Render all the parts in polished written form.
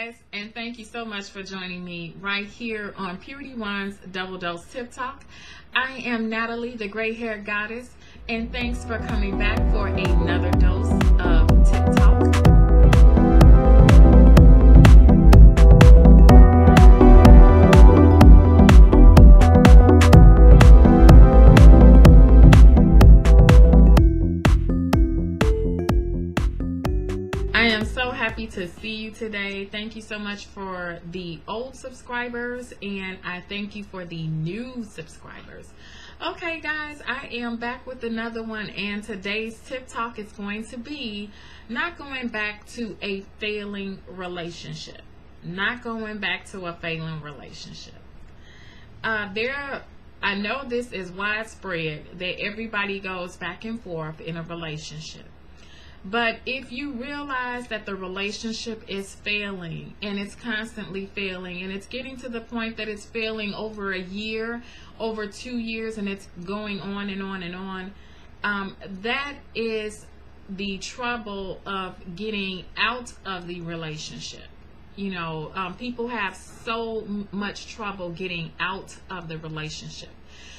guys, and thank you so much for joining me right here on Purity One's Double Dose Tip Talk. I am Natalie, the gray hair goddess, and thanks for coming back for another dose of Tip Talk. I am so happy to see you today. Thank you so much for the old subscribers, and I thank you for the new subscribers. Okay guys, I am back with another one, and today's tip talk is going to be not going back to a failing relationship. Not going back to a failing relationship. I know this is widespread that everybody goes back and forth in a relationship. But if you realize that the relationship is failing, and it's constantly failing, and it's getting to the point that it's failing over a year, over 2 years, and it's going on and on and on, that is the trouble of getting out of the relationship. You know, people have so much trouble getting out of the relationship.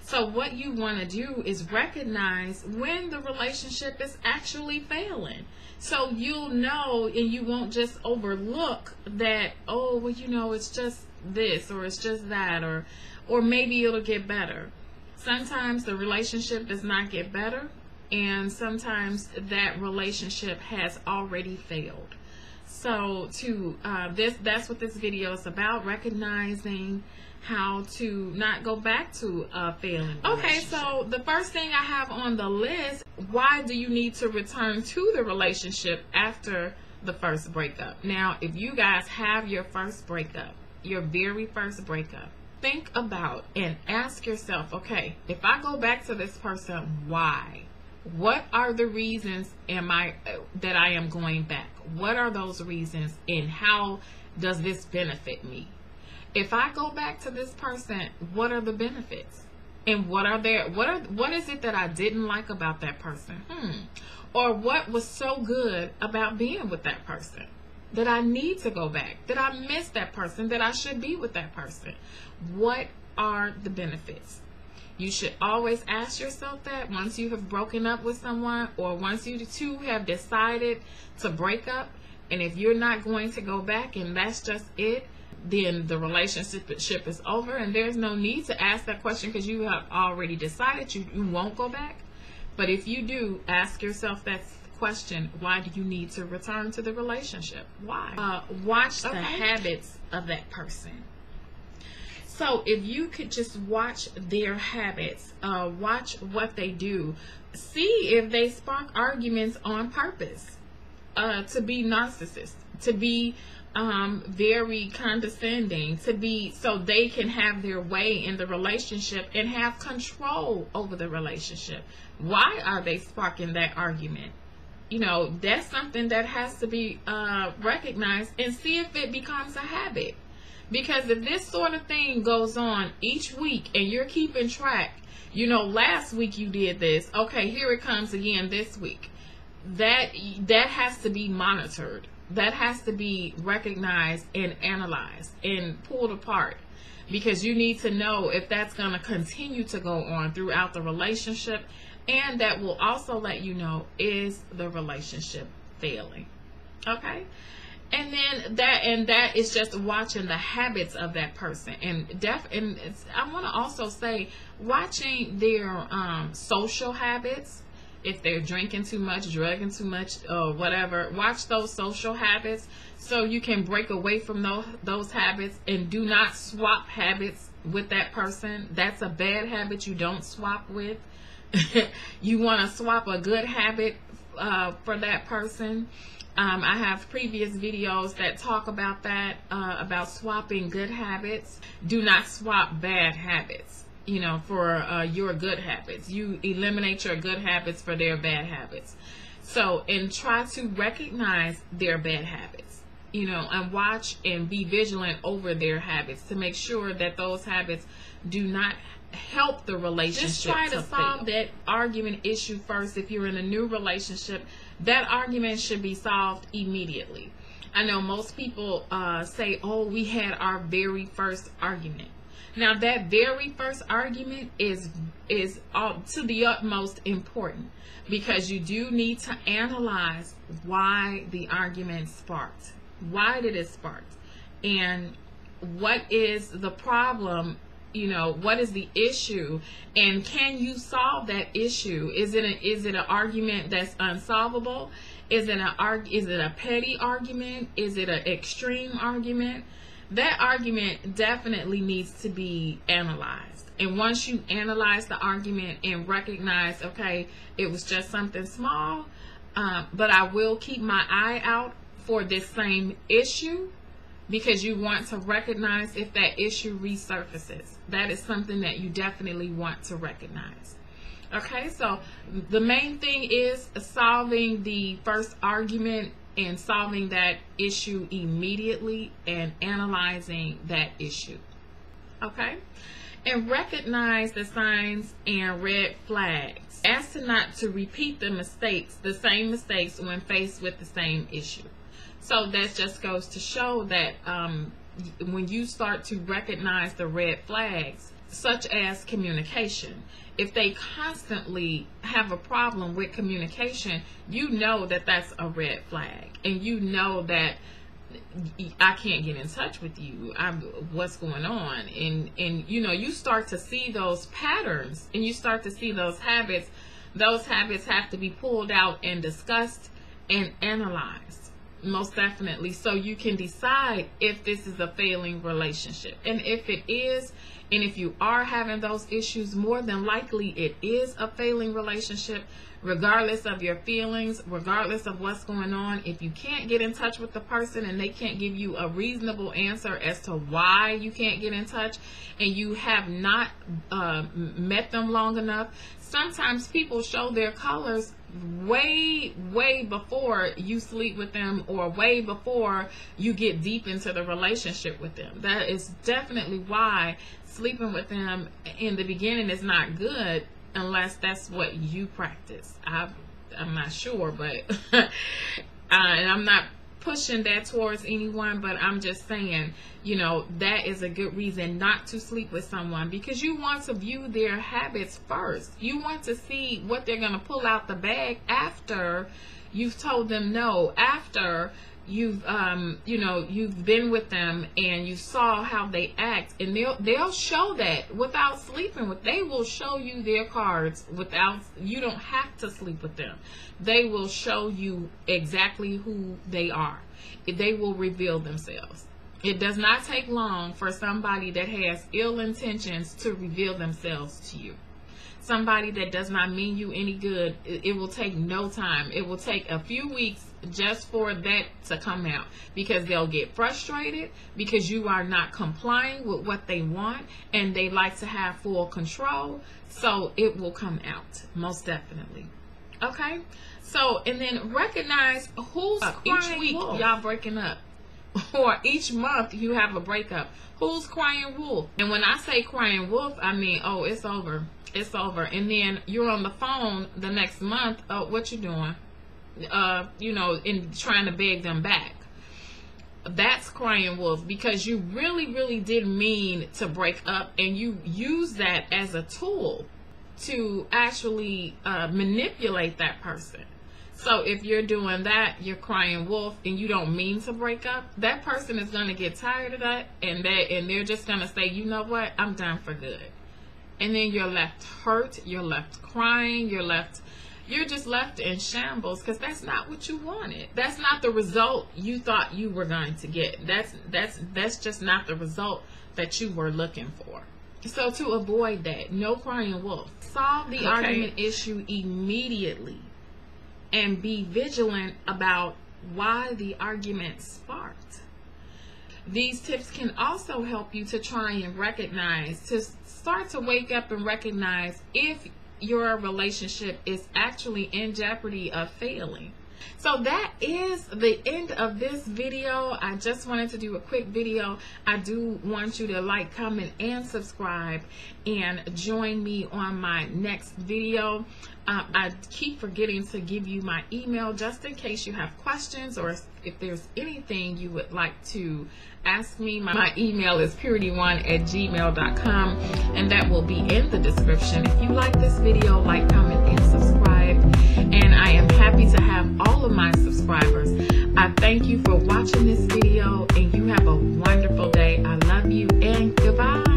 So what you want to do is recognize when the relationship is actually failing. So you'll know, and you won't just overlook that, oh, well, you know, it's just this, or it's just that, or maybe it'll get better. Sometimes the relationship does not get better, and sometimes that relationship has already failed. So that's what this video is about, recognizing how to not go back to a failing relationship. Okay, so the first thing I have on the list, why do you need to return to the relationship after the first breakup? Now, if you guys have your first breakup, your very first breakup, think about and ask yourself, okay, if I go back to this person, why? What are the reasons that I am going back? What are those reasons, and how does this benefit me? If I go back to this person, what are the benefits? And what is it that I didn't like about that person? Or what was so good about being with that person that I need to go back, that I miss that person, that I should be with that person? What are the benefits? You should always ask yourself that once you have broken up with someone, or once you two have decided to break up. And if you're not going to go back and that's just it, then the relationship is over, and there's no need to ask that question because you have already decided you won't go back. But if you do, ask yourself that question: why do you need to return to the relationship? Why? Watch the habits of that person. So if you could just watch their habits, watch what they do, see if they spark arguments on purpose, to be narcissists, to be very condescending, so they can have their way in the relationship and have control over the relationship. Why are they sparking that argument? You know, that's something that has to be recognized, and see if it becomes a habit. Because if this sort of thing goes on each week and you're keeping track, you know, last week you did this, okay, here it comes again this week, that has to be monitored. That has to be recognized and analyzed and pulled apart, because you need to know if that's going to continue to go on throughout the relationship, and that will also let you know, is the relationship failing? Okay? And then that is just watching the habits of that person, and I want to also say, watching their social habits. If they're drinking too much, drugging too much, or whatever, watch those social habits so you can break away from those habits, and do not swap habits with that person. That's a bad habit you don't swap with. You want to swap a good habit for that person. I have previous videos that talk about that, about swapping good habits. Do not swap bad habits, you know, for your good habits. You eliminate your good habits for their bad habits. So, and try to recognize their bad habits, you know, and watch and be vigilant over their habits to make sure that those habits do not help the relationship. Just try to solve that argument issue first. If you're in a new relationship, that argument should be solved immediately. I know most people say, oh, we had our very first argument. Now, that very first argument is to the utmost important, because you do need to analyze why the argument sparked. Why did it spark? And what is the problem? You know, what is the issue, and can you solve that issue? Is it an argument that's unsolvable? Is it a petty argument? Is it an extreme argument? That argument definitely needs to be analyzed. And once you analyze the argument and recognize, okay, it was just something small, but I will keep my eye out for this same issue, because you want to recognize if that issue resurfaces. That is something that you definitely want to recognize. Okay, so the main thing is solving the first argument and solving that issue immediately and analyzing that issue. Okay, and recognize the signs and red flags as to not to repeat the same mistakes when faced with the same issue. So that just goes to show that when you start to recognize the red flags, such as communication, if they constantly have a problem with communication, you know that that's a red flag, and you know that I can't get in touch with you. What's going on? And you know, you start to see those patterns, and you start to see those habits. Those habits have to be pulled out and discussed and analyzed. Most definitely, so you can decide if this is a failing relationship. And if it is, and if you are having those issues, more than likely it is a failing relationship, regardless of your feelings, regardless of what's going on. If you can't get in touch with the person and they can't give you a reasonable answer as to why you can't get in touch, and you have not met them long enough, sometimes people show their colors way before you sleep with them, or way before you get deep into the relationship with them. That is definitely why sleeping with them in the beginning is not good, unless that's what you practice. I'm not sure, but and I'm not pushing that towards anyone, but I'm just saying, you know, that is a good reason not to sleep with someone, because you want to view their habits first. You want to see what they're going to pull out the bag after you've told them no, after you've you've been with them and you saw how they act, and they'll show that without sleeping with. They will show you their cards without, you don't have to sleep with them. They will show you exactly who they are. They will reveal themselves. It does not take long for somebody that has ill intentions to reveal themselves to you. Somebody that does not mean you any good, it will take no time. It will take a few weeks just for that to come out, because they'll get frustrated because you are not complying with what they want, and they like to have full control. So it will come out, most definitely. Okay, so, and then recognize who's each week y'all breaking up, or each month you have a breakup. Who's crying wolf? And when I say crying wolf, I mean, oh, it's over. It's over. And then you're on the phone the next month. Oh, what you doing? In trying to beg them back. That's crying wolf, because you really didn't mean to break up, and you use that as a tool to actually manipulate that person. So if you're doing that, you're crying wolf, and you don't mean to break up, that person is going to get tired of that, and they're just going to say, you know what, I'm done for good. And then you're left hurt, you're left crying, you're just left in shambles, because that's not what you wanted. That's not the result you thought you were going to get. That's just not the result that you were looking for. So to avoid that, no crying wolf. Solve the argument issue immediately, and be vigilant about why the argument sparked. These tips can also help you to try and recognize, to start to wake up and recognize if your relationship is actually in jeopardy of failing. So that is the end of this video. I just wanted to do a quick video. I do want you to like, comment, and subscribe, and join me on my next video. I keep forgetting to give you my email just in case you have questions, or if there's anything you would like to ask me. My email is puriteeone@gmail.com, and that will be in the description. If you like this video, like, comment, and subscribe. And I am happy to have all of my subscribers. I thank you for watching this video, and you have a wonderful day. I love you, and goodbye.